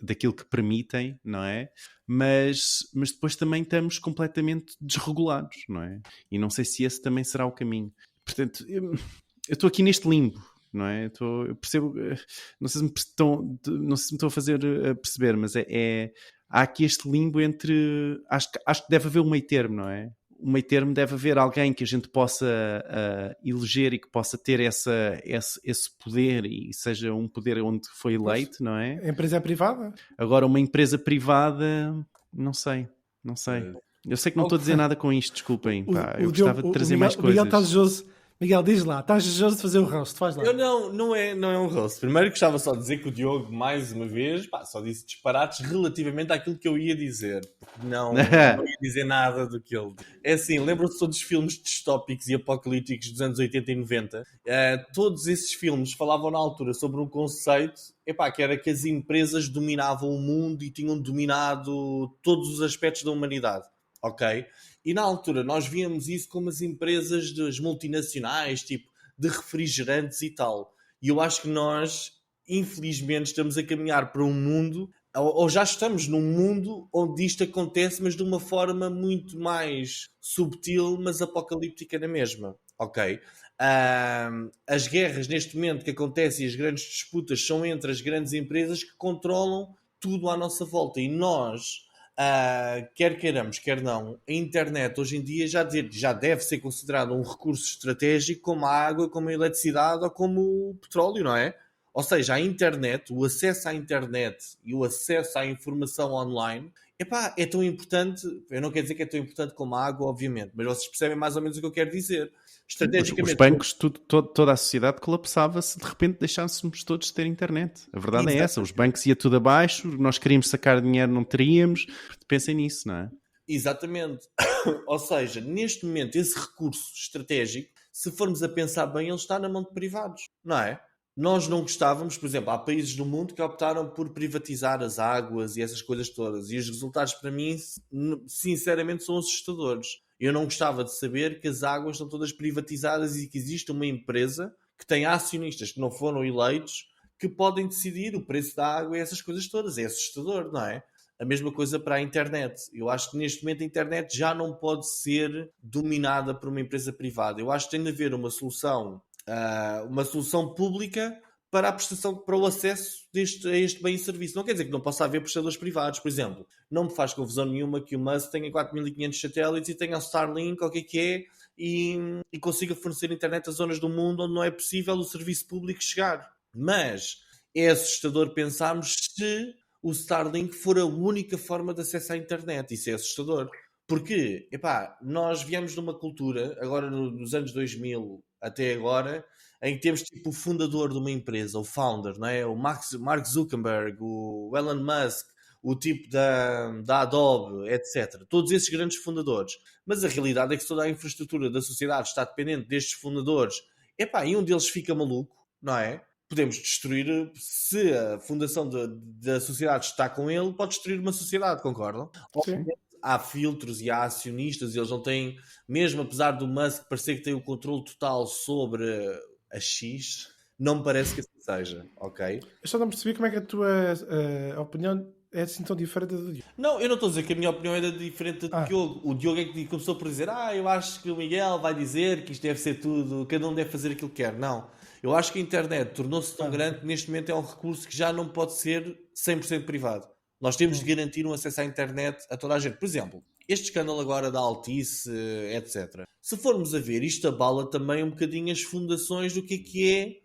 daquilo que permitem, não é? Mas depois também estamos completamente desregulados, não é? E não sei se esse também será o caminho. Portanto, eu estou aqui neste limbo, não é? Eu percebo, não sei se me estou a fazer perceber, mas há aqui este limbo entre, acho que deve haver um meio termo, não é? Um meio termo, deve haver alguém que a gente possa eleger e que possa ter esse poder e seja um poder onde foi eleito, não é? A empresa é privada? Agora, uma empresa privada, não sei. Eu sei que não estou a dizer nada com isto, desculpem. Eu gostava de trazer mais coisas. Miguel está desejoso. Miguel, diz lá, estás desejoso de fazer o roast, faz lá. Eu não é um roast. Primeiro gostava só de dizer que o Diogo, mais uma vez, só disse disparates relativamente àquilo que eu ia dizer. Não ia dizer nada do que ele disse. É assim, lembram-se todos os filmes distópicos e apocalípticos dos anos 80 e 90? Todos esses filmes falavam na altura sobre um conceito, que era que as empresas dominavam o mundo e tinham dominado todos os aspectos da humanidade. Ok? E na altura nós víamos isso como as empresas das multinacionais, tipo de refrigerantes e tal. E eu acho que nós, infelizmente, estamos a caminhar para um mundo, ou já estamos num mundo onde isto acontece, mas de uma forma muito mais subtil, mas apocalíptica na mesma. Ok? As guerras neste momento que acontecem e as grandes disputas são entre as grandes empresas que controlam tudo à nossa volta. E nós... quer queiramos, quer não, a internet hoje em dia já deve ser considerado um recurso estratégico como a água, como a eletricidade ou como o petróleo, não é? Ou seja, a internet, o acesso à internet e o acesso à informação online, é tão importante, eu não quero dizer que é tão importante como a água, obviamente, mas vocês percebem mais ou menos o que eu quero dizer. Estrategicamente, os bancos, toda a sociedade colapsava se de repente deixássemos todos de ter internet. A verdade é essa. Os bancos ia tudo abaixo, nós queríamos sacar dinheiro, não teríamos. Pensem nisso, não é? Exatamente. Ou seja, neste momento, esse recurso estratégico, se formos a pensar bem, ele está na mão de privados, não é? nós não gostávamos, por exemplo, há países no mundo que optaram por privatizar as águas e essas coisas todas, e os resultados para mim, sinceramente, são assustadores. Eu não gostava de saber que as águas estão todas privatizadas e que existe uma empresa que tem acionistas que não foram eleitos que podem decidir o preço da água e essas coisas todas. É assustador, não é? A mesma coisa para a internet. Eu acho que neste momento a internet já não pode ser dominada por uma empresa privada. Eu acho que tem de haver uma solução pública para a prestação, para o acesso a este bem e serviço. Não quer dizer que não possa haver prestadores privados, por exemplo. Não me faz confusão nenhuma que o Musk tenha 4.500 satélites e tenha o Starlink, ou o que é, e consiga fornecer internet a zonas do mundo onde não é possível o serviço público chegar. Mas é assustador pensarmos se o Starlink for a única forma de acesso à internet. Isso é assustador. Porque, nós viemos de uma cultura, agora nos anos 2000 até agora, em que temos tipo o fundador de uma empresa, o founder, não é? O Mark Zuckerberg, o Elon Musk, o tipo da Adobe, etc. Todos esses grandes fundadores. Mas a realidade é que toda a infraestrutura da sociedade está dependente destes fundadores. E um deles fica maluco, não é? Podemos destruir, se a fundação da sociedade está com ele, pode destruir uma sociedade, concordam? Sim. Há filtros e há acionistas, e eles não têm, mesmo apesar do Musk parecer que tem o controle total sobre a X, não me parece que assim seja, ok? Eu só não percebi como é que a tua opinião é assim tão diferente do Diogo. Não, eu não estou a dizer que a minha opinião era diferente do Diogo. O Diogo é que começou por dizer, eu acho que o Miguel vai dizer que isto deve ser tudo, cada um deve fazer aquilo que quer. Não. Eu acho que a internet tornou-se tão grande que neste momento é um recurso que já não pode ser 100% privado. Nós temos de garantir um acesso à internet a toda a gente. Por exemplo, este escândalo agora da Altice, etc. Se formos a ver, isto abala também um bocadinho as fundações do que é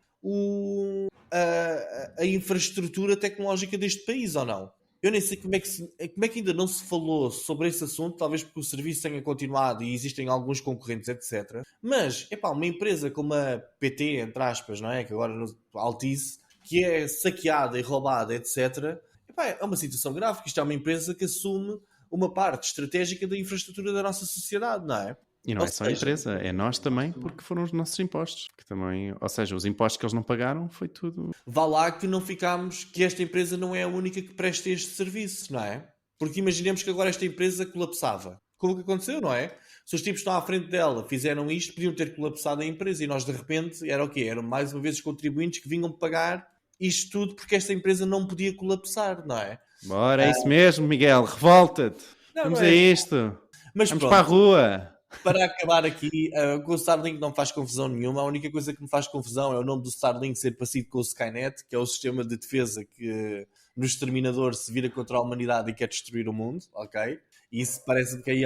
a infraestrutura tecnológica deste país, ou não? Eu nem sei como é que ainda não se falou sobre esse assunto, talvez porque o serviço tenha continuado e existem alguns concorrentes, etc. Mas, uma empresa como a PT, entre aspas, não é? Que agora a Altice, que é saqueada e roubada, etc., é uma situação grave, porque isto é uma empresa que assume uma parte estratégica da infraestrutura da nossa sociedade, não é? E não é só a empresa, é nós também, porque foram os nossos impostos. Que também, ou seja, os impostos que eles não pagaram, foi tudo... Vá lá que não ficámos, que esta empresa não é a única que presta este serviço, não é? Porque imaginemos que agora esta empresa colapsava. Como que aconteceu, não é? Se os tipos que estão à frente dela fizeram isto, podiam ter colapsado a empresa e nós de repente, era o quê? Eram mais uma vez os contribuintes que vinham pagar isto tudo porque esta empresa não podia colapsar, não é? Bora, é isso mesmo, Miguel, revolta-te. Vamos a isto. Mas vamos pronto, para a rua. Para acabar aqui, com o Starlink não faz confusão nenhuma. A única coisa que me faz confusão é o nome do Starlink ser parecido com o Skynet, que é o sistema de defesa que no Exterminador se vira contra a humanidade e quer destruir o mundo, ok? E isso parece-me que aí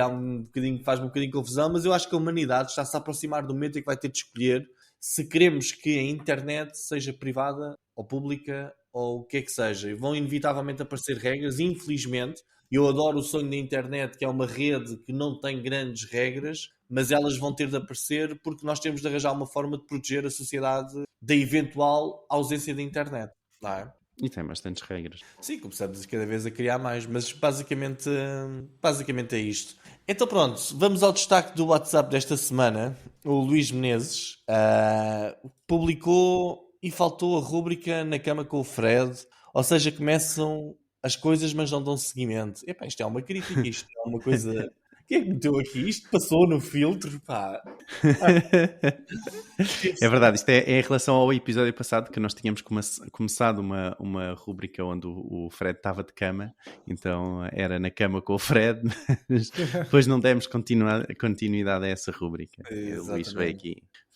faz-me um bocadinho confusão, mas eu acho que a humanidade está-se a aproximar do momento em que vai ter de escolher se queremos que a internet seja privada ou pública ou o que é que seja. E vão inevitavelmente aparecer regras, infelizmente. Eu adoro o sonho da internet, que é uma rede que não tem grandes regras, mas elas vão ter de aparecer porque nós temos de arranjar uma forma de proteger a sociedade da eventual ausência da internet, não é? E tem bastantes regras. Sim, começamos cada vez a criar mais, mas basicamente é isto. Então pronto, vamos ao destaque do WhatsApp desta semana. O Luís Menezes publicou e faltou a rúbrica Na Cama com o Fred, ou seja, começam as coisas mas não dão seguimento. Isto é uma crítica, isto é uma coisa... Quem é que meteu aqui? Isto passou no filtro, pá. É verdade, isto é em relação ao episódio passado que nós tínhamos começado uma rúbrica onde o Fred estava de cama, então era Na Cama com o Fred, mas depois não demos continuidade a essa rúbrica. O Luís veio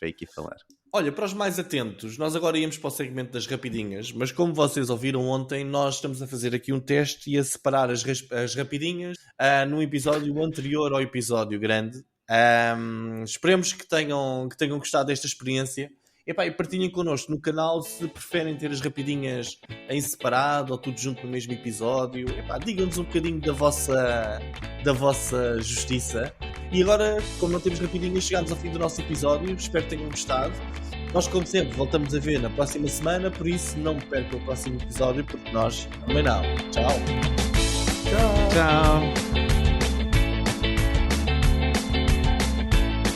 aqui falar. Olha, para os mais atentos, nós agora íamos para o segmento das rapidinhas, mas como vocês ouviram ontem, nós estamos a fazer aqui um teste e a separar as rapidinhas num episódio anterior ao episódio grande. Esperemos que tenham gostado desta experiência. E partilhem connosco no canal se preferem ter as rapidinhas em separado ou tudo junto no mesmo episódio. Digam-nos um bocadinho da vossa justiça. E agora, como não temos rapidinhas, chegamos ao fim do nosso episódio. Espero que tenham gostado. Nós, como sempre, voltamos a ver na próxima semana, por isso não percam o próximo episódio, porque nós também não. Tchau! Tchau!